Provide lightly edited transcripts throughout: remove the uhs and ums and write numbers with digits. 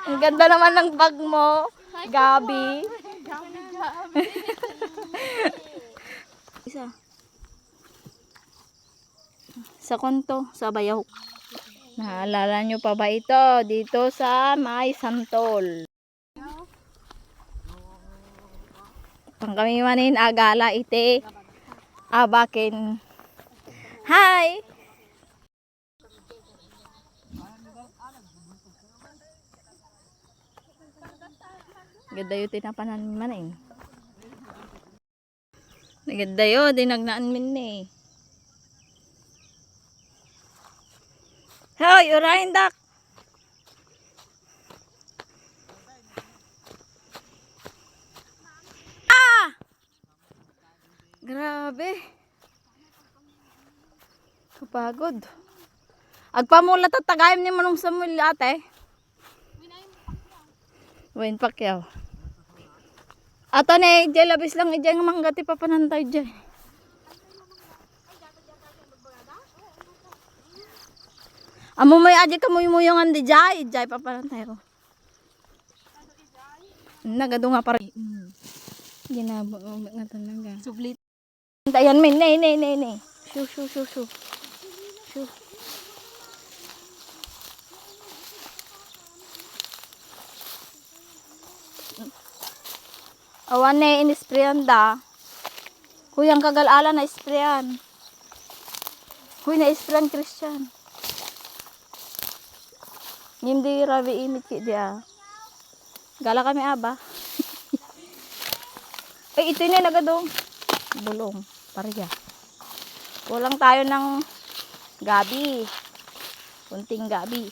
Ang ganda naman ng bag mo, Gabi. Isa. Sa konto, sa Bayaw. Naalala nyo pa ba ito? Dito sa May Santol. Pang kami manin agala ite. Abakin. Hi! Ganda yung tinapanan man eh. Naganda yun, dinagnaan min eh. Hoy, urahin dak! Ah! Grabe. Kapagod. Agpamulat at tagayam ni Manong Samuel ate. Win pakyaw. Ato ne, dyan labis lang dyan manggati pa panantay dyan. Amo may adya ka muyungan di jay, jay pa panantay ko. Nagado nga para. Ginabang nga talaga. Sublit. Ayan min, ne. Shoo. Awan na in-sprayan da. Kuyang kagalala na sprayan. Kuy na sprayan Christian. Hindi rabi imit ki dia. Gala kami aba. Ay ito na nagadong. Bulong. Parya. Kulang tayo ng gabi. Kunting gabi.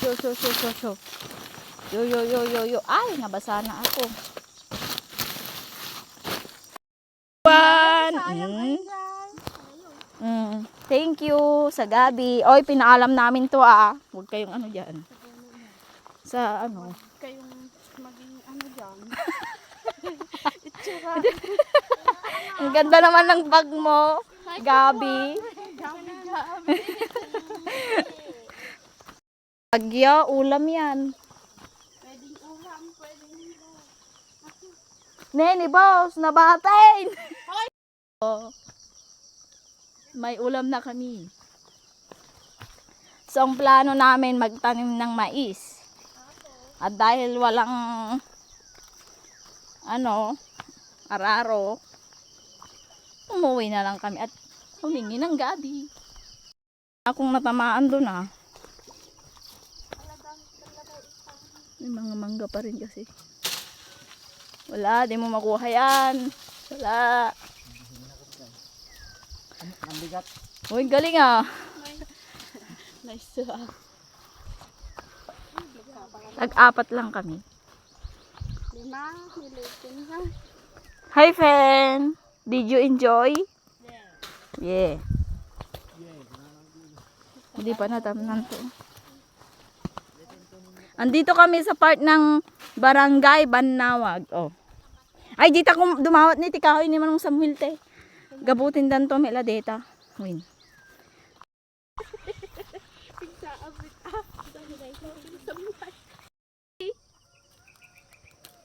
Shoo. Yo. Ay, nabasa na ako. Thank you sa gabi. Oy, pinaalam namin to ah. Huwag kayong ano dyan. Sa ano. Kayong maging ano dyan. Itsura. Ang ganda naman ng bag mo, Gabi. Bagyo, ulam yan. Pwedeng ulam, pwedeng ulam. Neni, boss, nabatain. Oh, may ulam na kami. So, ang plano namin magtanim ng mais. At dahil walang araro, umuwi na lang kami at humingi ng gabi. Akong natamaan doon ah. May mga mangga pa rin kasi. Wala, di mo makuha yan. Wala. Ang bigat. Uy, galing ah. Nice. Tag-apat lang kami. 5, nilitin ha. Hi, Fen. Did you enjoy? Yeah. Hindi pa natamnan to. Andito kami sa part ng Barangay Banawag. Oh. Ay, dita kung dumawat ni tikahoy ni Manong Samuel te. Gabutin dan to mela deta. Win.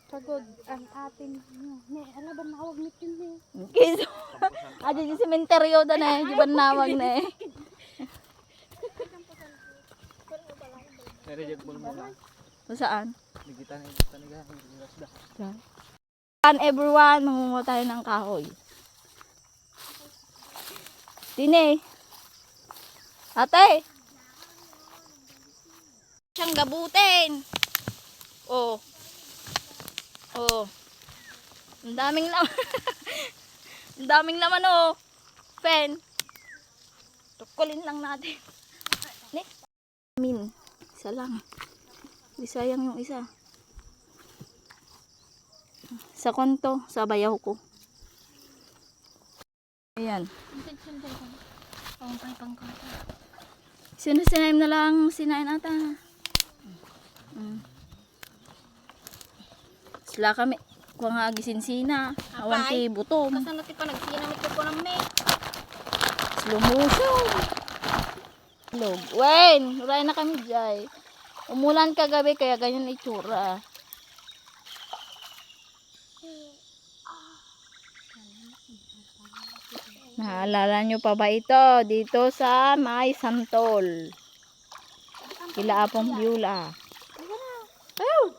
Pagod ang atin. Ne, alaban na awag nitin ne. Kiso. Adi di sementeryo da na, di Banawag na eh. Nerejek bol mo na. Saan? Digitan taniga rasda. Yan everyone, mangungo tayo ng kahoy. Tine. Ate. Siyang gabutin. Oh. Ang daming laman. Ang daming laman oh. Pen. Tukulin lang natin. Min. Isa lang. Di sayang yung isa. Sa konto, sa bayaw ko. Ayan. Sinaim na lang sinain ata. Sila kami. Kung nga gisinsina. Awan ti butom. Kasan natin pa nagsinamit ko po ng may. Slow motion. Log. Wen, wala na kami dyan. Umulan kagabi kaya ganyan itsura. Naalala nyo pa ba ito? Dito sa May Santol. Kila Apong Biula. Ayun!